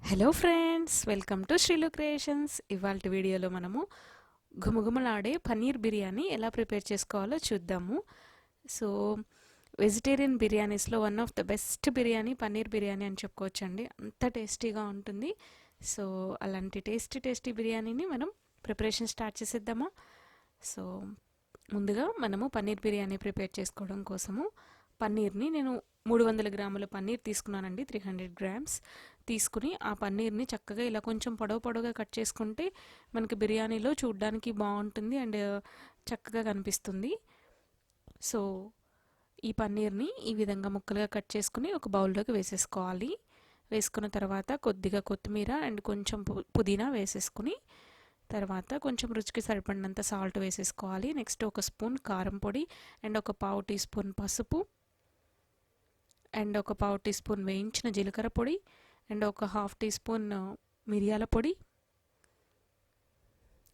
Hello friends, welcome to Srilu creations. ఇవాళ వీడియోలో మనము ఘుమఘుమలాడే పనీర్ బిర్యానీ ఎలా ప్రిపేర్ చేసుకోవాలో చూద్దాము. సో వెజిటేరియన్ బిర్యానీస్లో one of the best biryani paneer biryani అని చెప్పుకోవచ్చండి. అంత టేస్టీగా ఉంటుంది. సో అలాంటి టేస్టీ బిర్యానీని మనం ప్రిపరేషన్ స్టార్ట్ చేసేద్దామా. సో ముందుగా మనము పన్నీర్ బిర్యానీ ప్రిపేర్ చేసుకోవడం కోసము పన్నీర్ని నేను 300 గ్రాముల పన్నీర్ తీసుకున్నానండి. 300 గ్రామ్స్ తీసుకుని ఆ పన్నీర్ని చక్కగా ఇలా కొంచెం పొడవుగా కట్ చేసుకుంటే మనకి బిర్యానీలో చూడడానికి బాగుంటుంది అండ్ చక్కగా కనిపిస్తుంది. సో ఈ పన్నీర్ని ఈ విధంగా ముక్కలుగా కట్ చేసుకుని ఒక బౌల్లోకి వేసేసుకోవాలి. వేసుకున్న తర్వాత కొద్దిగా కొత్తిమీర అండ్ కొంచెం పుదీనా వేసేసుకుని తర్వాత కొంచెం రుచికి సరిపడినంత సాల్ట్ వేసేసుకోవాలి. నెక్స్ట్ ఒక స్పూన్ కారం పొడి అండ్ ఒక పావు టీ స్పూన్ పసుపు అండ్ ఒక పావు టీ స్పూన్ వేయించిన జీలకర్ర పొడి అండ్ ఒక హాఫ్ టీ స్పూన్ మిరియాల పొడి,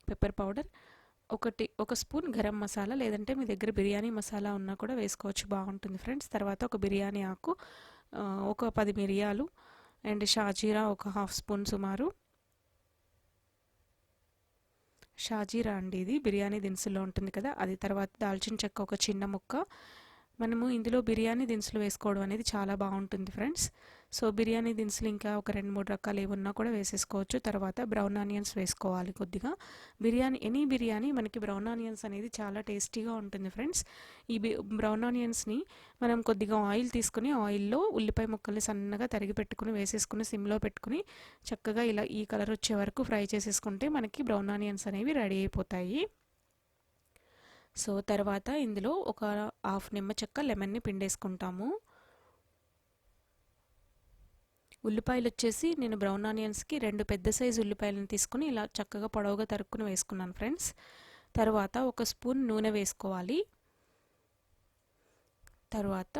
పెప్పర్ పౌడర్, ఒక స్పూన్ గరం మసాలా, లేదంటే మీ దగ్గర బిర్యానీ మసాలా ఉన్నా కూడా వేసుకోవచ్చు, బాగుంటుంది ఫ్రెండ్స్. తర్వాత ఒక బిర్యానీ ఆకు, ఒక 10 మిరియాలు అండ్ షాజీరా ఒక హాఫ్ స్పూన్ సుమారు. షాజీరా అండి, ఇది బిర్యానీ దినుసులో ఉంటుంది కదా అది. తర్వాత దాల్చిన చెక్క ఒక చిన్న ముక్క. మనము ఇందులో బిర్యానీ దినుసులు వేసుకోవడం అనేది చాలా బాగుంటుంది ఫ్రెండ్స్. సో బిర్యానీ దినుసులు ఇంకా ఒక 2-3 రకాలు ఏమన్నా కూడా వేసేసుకోవచ్చు. తర్వాత బ్రౌన్ ఆనియన్స్ వేసుకోవాలి కొద్దిగా. ఎనీ బిర్యానీ మనకి బ్రౌన్ ఆనియన్స్ అనేది చాలా టేస్టీగా ఉంటుంది ఫ్రెండ్స్. ఈ బ్రౌన్ ఆనియన్స్ని మనం కొద్దిగా ఆయిల్ తీసుకుని ఆయిల్లో ఉల్లిపాయ ముక్కల్ని సన్నగా తరిగి పెట్టుకుని వేసేసుకుని సిమ్లో పెట్టుకుని చక్కగా ఇలా ఈ కలర్ వచ్చే వరకు ఫ్రై చేసేసుకుంటే మనకి బ్రౌన్ ఆనియన్స్ అనేవి రెడీ అయిపోతాయి. సో తర్వాత ఇందులో ఒక హాఫ్ నిమ్మ చెక్క లెమన్ని పిండేసుకుంటాము. ఉల్లిపాయలు వచ్చేసి నేను బ్రౌన్ ఆనియన్స్కి 2 పెద్ద సైజు ఉల్లిపాయలను తీసుకుని ఇలా చక్కగా పొడవుగా తరుక్కుని వేసుకున్నాను ఫ్రెండ్స్. తర్వాత ఒక స్పూన్ నూనె వేసుకోవాలి. తర్వాత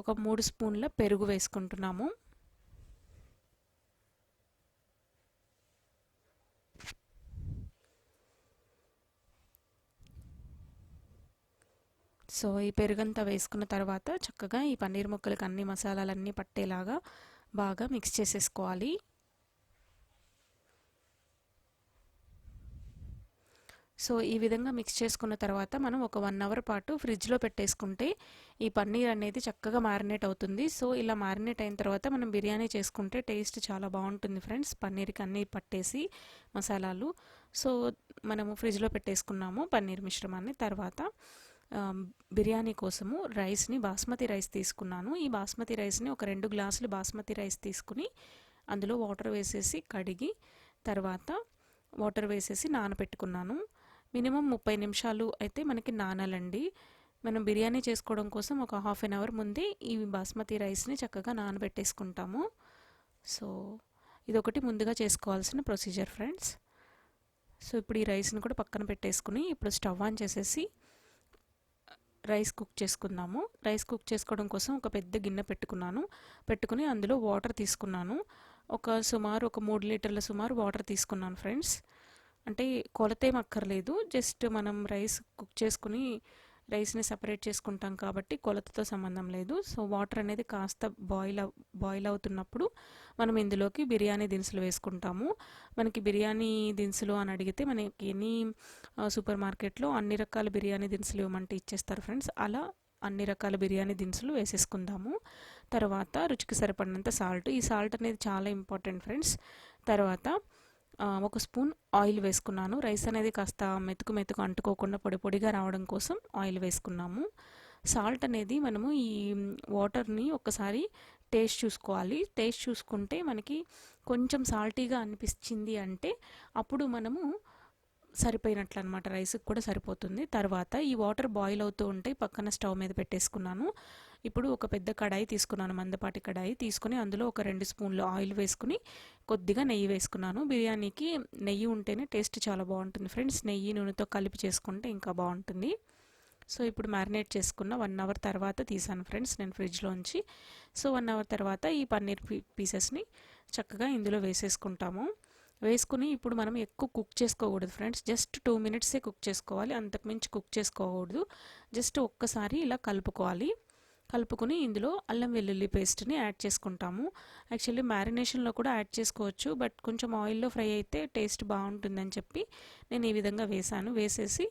ఒక 3 స్పూన్ల పెరుగు వేసుకుంటున్నాము. సో ఈ పెరుగంతా వేసుకున్న తర్వాత చక్కగా ఈ పన్నీర్ ముక్కలకి అన్ని మసాలాలన్నీ పట్టేలాగా బాగా మిక్స్ చేసేసుకోవాలి. సో ఈ విధంగా మిక్స్ చేసుకున్న తర్వాత మనం ఒక 1 అవర్ పాటు ఫ్రిడ్జ్లో పెట్టేసుకుంటే ఈ పన్నీర్ అనేది చక్కగా మ్యారినేట్ అవుతుంది. సో ఇలా మ్యారినేట్ అయిన తర్వాత మనం బిర్యానీ చేసుకుంటే టేస్ట్ చాలా బాగుంటుంది ఫ్రెండ్స్, పన్నీర్కి అన్నీ పట్టేసి మసాలాలు. సో మనము ఫ్రిడ్జ్లో పెట్టేసుకున్నాము పన్నీర్ మిశ్రమాన్ని. తర్వాత బిర్యానీ కోసము రైస్ని బాస్మతి రైస్ తీసుకున్నాను. ఈ బాస్మతి రైస్ని ఒక 2 గ్లాసులు బాస్మతి రైస్ తీసుకుని అందులో వాటర్ వేసేసి కడిగి తర్వాత వాటర్ వేసేసి నానబెట్టుకున్నాను. మినిమం 30 నిమిషాలు అయితే మనకి నానాలండి. మనం బిర్యానీ చేసుకోవడం కోసం ఒక హాఫ్ అన్ అవర్ ముందే ఈ బాస్మతి రైస్ని చక్కగా నానబెట్టేసుకుంటాము. సో ఇదొకటి ముందుగా చేసుకోవాల్సిన ప్రొసీజర్ ఫ్రెండ్స్. సో ఇప్పుడు ఈ రైస్ని కూడా పక్కన పెట్టేసుకుని ఇప్పుడు స్టవ్ ఆన్ చేసేసి రైస్ కుక్ చేసుకుందాము. రైస్ కుక్ చేసుకోవడం కోసం ఒక పెద్ద గిన్నె పెట్టుకుని అందులో వాటర్ తీసుకున్నాను. సుమారు ఒక 3 లీటర్ల సుమారు వాటర్ తీసుకున్నాను ఫ్రెండ్స్. అంటే కొలతేం అక్కర్లేదు, జస్ట్ మనం రైస్ కుక్ చేసుకుని రైస్ని సపరేట్ చేసుకుంటాం కాబట్టి కొలతతో సంబంధం లేదు. సో వాటర్ అనేది కాస్త బాయిల్ అవుతున్నప్పుడు మనం ఇందులోకి బిర్యానీ దినుసులు వేసుకుంటాము. మనకి బిర్యానీ దినుసులు అని అడిగితే మనకి ఎనీ సూపర్ మార్కెట్లో అన్ని రకాల బిర్యానీ దినుసులు ఇవ్వమంటే ఇచ్చేస్తారు ఫ్రెండ్స్. అలా అన్ని రకాల బిర్యానీ దినుసులు వేసేసుకుందాము. తర్వాత రుచికి సరిపడినంత సాల్ట్. ఈ సాల్ట్ అనేది చాలా ఇంపార్టెంట్ ఫ్రెండ్స్. తర్వాత ఒక స్పూన్ ఆయిల్ వేసుకున్నాను. రైస్ అనేది కాస్త మెతుకు అంటుకోకుండా పొడిగా రావడం కోసం ఆయిల్ వేసుకున్నాము. సాల్ట్ అనేది మనము ఈ వాటర్ని ఒకసారి టేస్ట్ చూసుకోవాలి. టేస్ట్ చూసుకుంటే మనకి కొంచెం సాల్టీగా అనిపించింది అంటే అప్పుడు మనము సరిపోయినట్లు అనమాట, రైస్కి కూడా సరిపోతుంది. తర్వాత ఈ వాటర్ బాయిల్ అవుతూ ఉంటే పక్కన స్టవ్ మీద పెట్టేసుకున్నాను. ఇప్పుడు ఒక పెద్ద కడాయి తీసుకున్నాను, మందపాటి కడాయి తీసుకుని అందులో ఒక 2 స్పూన్లు ఆయిల్ వేసుకుని కొద్దిగా నెయ్యి వేసుకున్నాను. బిర్యానీకి నెయ్యి ఉంటేనే టేస్ట్ చాలా బాగుంటుంది ఫ్రెండ్స్. నెయ్యి నూనెతో కలిపి చేసుకుంటే ఇంకా బాగుంటుంది. సో ఇప్పుడు మ్యారినేట్ చేసుకున్న 1 అవర్ తర్వాత తీసాను ఫ్రెండ్స్ నేను ఫ్రిడ్జ్లోంచి. సో 1 అవర్ తర్వాత ఈ పన్నీర్ పీసెస్ని చక్కగా ఇందులో వేసేసుకుంటాము. వేసుకుని ఇప్పుడు మనం ఎక్కువ కుక్ చేసుకోకూడదు ఫ్రెండ్స్, జస్ట్ 2 మినిట్సే కుక్ చేసుకోవాలి, అంతకుమించి కుక్ చేసుకోకూడదు. జస్ట్ ఒక్కసారి ఇలా కలుపుకోవాలి. కలుపుకొని ఇందులో అల్లం వెల్లుల్లి పేస్ట్ని యాడ్ చేసుకుంటాము. యాక్చువల్లీ మ్యారినేషన్లో కూడా యాడ్ చేసుకోవచ్చు, బట్ కొంచెం ఆయిల్లో ఫ్రై అయితే టేస్ట్ బాగుంటుందని చెప్పి నేను ఈ విధంగా వేసేసి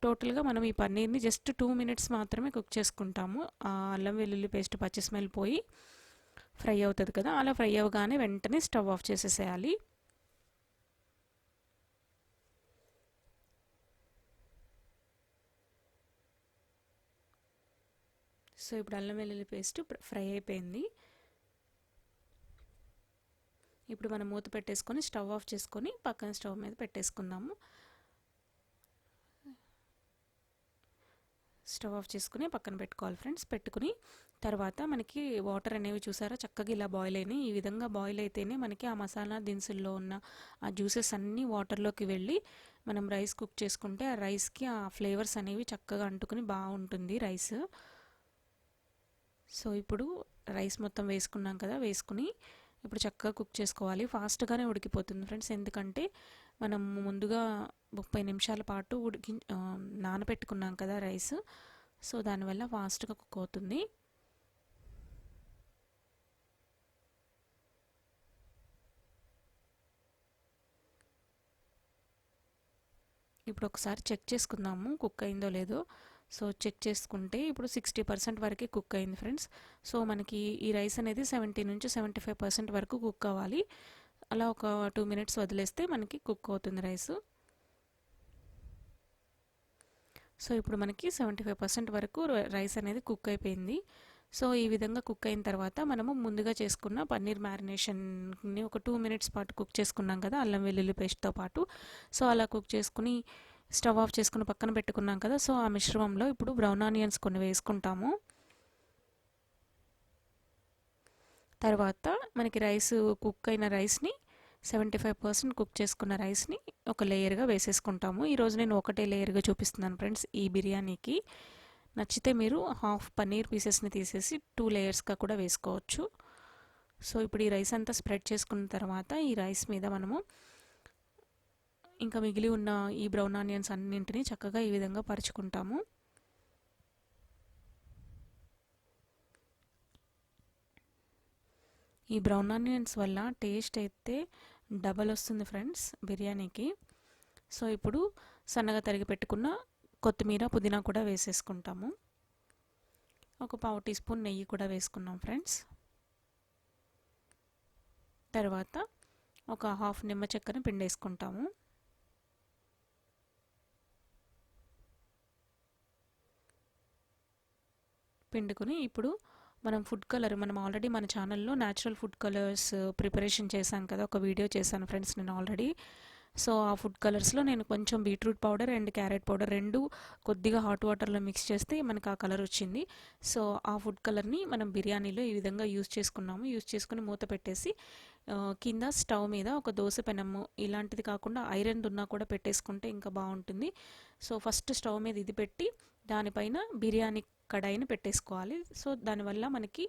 టోటల్గా మనం ఈ పన్నీర్ని జస్ట్ 2 మినిట్స్ మాత్రమే కుక్ చేసుకుంటాము. అల్లం వెల్లుల్లి పేస్ట్ పచ్చి స్మెల్ పోయి ఫ్రై అవుతుంది కదా, అలా ఫ్రై అవ్వగానే వెంటనే స్టవ్ ఆఫ్ చేసేసేయాలి. సో ఇప్పుడు అల్లం వెల్లుల్లి పేస్ట్ ఫ్రై అయిపోయింది. ఇప్పుడు మనం మూత పెట్టేసుకొని స్టవ్ ఆఫ్ చేసుకొని పక్కన స్టవ్ మీద పెట్టేసుకుందాము. స్టవ్ ఆఫ్ చేసుకుని పక్కన పెట్టుకోవాలి ఫ్రెండ్స్. పెట్టుకుని తర్వాత మనకి వాటర్ అనేవి చూసారా చక్కగా ఇలా బాయిల్ అయినాయి. ఈ విధంగా బాయిల్ అయితేనే మనకి ఆ మసాలా దినుసుల్లో ఉన్న ఆ జ్యూసెస్ అన్నీ వాటర్లోకి వెళ్ళి మనం రైస్ కుక్ చేసుకుంటే ఆ రైస్కి ఆ ఫ్లేవర్స్ అనేవి చక్కగా అంటుకుని బాగుంటుంది రైస్. సో ఇప్పుడు రైస్ మొత్తం వేసుకున్నాం కదా, వేసుకుని ఇప్పుడు చక్కగా కుక్ చేసుకోవాలి. ఫాస్ట్గానే ఉడికిపోతుంది ఫ్రెండ్స్, ఎందుకంటే మనం ముందుగా 30 నిమిషాల పాటు నానబెట్టుకున్నాం కదా రైస్. సో దానివల్ల ఫాస్ట్గా కుక్ అవుతుంది. ఇప్పుడు ఒకసారి చెక్ చేసుకుందాము కుక్ అయిందో లేదో. సో చెక్ చేసుకుంటే ఇప్పుడు 60% వరకే కుక్ అయింది ఫ్రెండ్స్. సో మనకి ఈ రైస్ అనేది 70 నుంచి 75% వరకు కుక్ అవ్వాలి. అలా ఒక 2 మినిట్స్ వదిలేస్తే మనకి కుక్ అవుతుంది రైస్. సో ఇప్పుడు మనకి 75% వరకు రైస్ అనేది కుక్ అయిపోయింది. సో ఈ విధంగా కుక్ అయిన తర్వాత మనము ముందుగా చేసుకున్న పన్నీర్ మ్యారినేషన్ని ఒక 2 మినిట్స్ పాటు కుక్ చేసుకున్నాం కదా అల్లం వెల్లుల్లి పేస్ట్తో పాటు. సో అలా కుక్ చేసుకుని స్టవ్ ఆఫ్ చేసుకుని పక్కన పెట్టుకున్నాం కదా. సో ఆ మిశ్రమంలో ఇప్పుడు బ్రౌన్ ఆనియన్స్ కొన్ని వేసుకుంటాము. తర్వాత మనకి రైస్ కుక్ అయిన రైస్ని 75% కుక్ చేసుకున్న రైస్ని ఒక లేయర్గా వేసేసుకుంటాము. ఈరోజు నేను ఒకటే లేయర్గా చూపిస్తున్నాను ఫ్రెండ్స్ ఈ బిర్యానీకి. నచ్చితే మీరు హాఫ్ పన్నీర్ పీసెస్ని తీసేసి 2 లేయర్స్గా కూడా వేసుకోవచ్చు. సో ఇప్పుడు ఈ రైస్ అంతా స్ప్రెడ్ చేసుకున్న తర్వాత ఈ రైస్ మీద మనము ఇంకా మిగిలి ఉన్న ఈ బ్రౌన్ ఆనియన్స్ అన్నింటినీ చక్కగా ఈ విధంగా పరుచుకుంటాము. ఈ బ్రౌన్ ఆనియన్స్ వల్ల టేస్ట్ అయితే డబల్ వస్తుంది ఫ్రెండ్స్ బిర్యానీకి. సో ఇప్పుడు సన్నగా తరిగి పెట్టుకున్న కొత్తిమీర పుదీనా కూడా వేసేసుకుంటాము. ఒక 1/2 టీ స్పూన్ నెయ్యి కూడా వేసుకున్నాం ఫ్రెండ్స్. తర్వాత ఒక హాఫ్ నిమ్మ చెక్కను పిండేసుకుంటాము. పిండుకుని ఇప్పుడు మనం ఫుడ్ కలర్ మనం ఆల్రెడీ మన ఛానల్లో న్యాచురల్ ఫుడ్ కలర్స్ ప్రిపరేషన్ చేశాం కదా, ఒక వీడియో చేశాను ఫ్రెండ్స్ నేను ఆల్రెడీ. సో ఆ ఫుడ్ కలర్స్లో నేను కొంచెం beetroot powder and carrot powder రెండు కొద్దిగా హాట్ వాటర్లో మిక్స్ చేస్తే మనకు ఆ కలర్ వచ్చింది. సో ఆ ఫుడ్ కలర్ని మనం బిర్యానీలో ఈ విధంగా యూస్ చేసుకున్నాము. యూస్ చేసుకుని మూత పెట్టేసి కింద స్టవ్ మీద ఒక దోశ పెనము ఇలాంటిది కాకుండా ఐరన్ దున్నా కూడా పెట్టేసుకుంటే ఇంకా బాగుంటుంది. సో ఫస్ట్ స్టవ్ మీద ఇది పెట్టి దానిపైన బిర్యానీ కడాయిని పెట్టేసుకోవాలి. సో దానివల్ల మనకి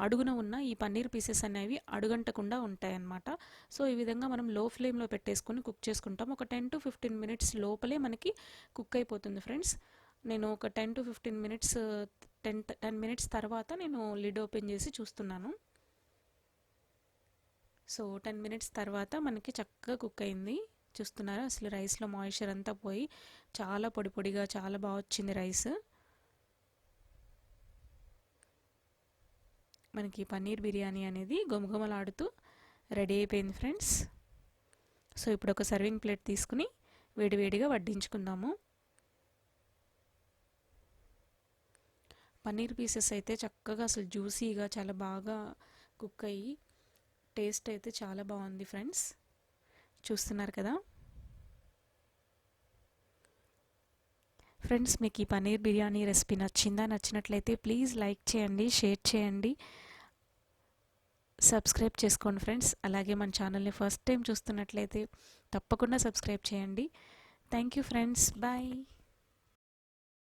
అడుగున ఉన్న ఈ పన్నీర్ పీసెస్ అనేవి అడుగంటకుండా ఉంటాయి అన్నమాట. సో ఈ విధంగా మనం లో ఫ్లేమ్లో పెట్టేసుకొని కుక్ చేసుకుంటాం. ఒక 10 to 15 మినిట్స్ లోపలే మనకి కుక్ అయిపోతుంది ఫ్రెండ్స్. నేను ఒక 10 to 15 మినిట్స్ 10 మినిట్స్ తర్వాత నేను లిడ్ ఓపెన్ చేసి చూస్తున్నాను. సో 10 మినిట్స్ తర్వాత మనకి చక్కగా కుక్ అయింది. చూస్తున్నారా అసలు రైస్లో మాయిశ్చర్ అంతా పోయి చాలా పొడి పొడిగా చాలా బాగా వచ్చింది రైస్. మనకి పన్నీర్ బిర్యానీ అనేది గుమగుమలాడుతూ రెడీ అయిపోయింది ఫ్రెండ్స్. సో ఇప్పుడు ఒక సర్వింగ్ ప్లేట్ తీసుకుని వేడివేడిగా వడ్డించుకుందాము. పన్నీర్ పీసెస్ అయితే చక్కగా అసలు జ్యూసీగా చాలా బాగా కుక్ అయ్యి టేస్ట్ అయితే చాలా బాగుంది ఫ్రెండ్స్. చూస్తున్నారు కదా ఫ్రెండ్స్, మీకు ఈ పన్నీర్ బిర్యానీ రెసిపీ నచ్చినట్లయితే ప్లీజ్ లైక్ చేయండి, షేర్ చేయండి, సబ్స్క్రైబ్ చేసుకోండి ఫ్రెండ్స్. అలాగే మన ఛానల్ని ఫస్ట్ టైం చూస్తున్నట్లయితే తప్పకుండా సబ్స్క్రైబ్ చేయండి. Thank you friends, bye.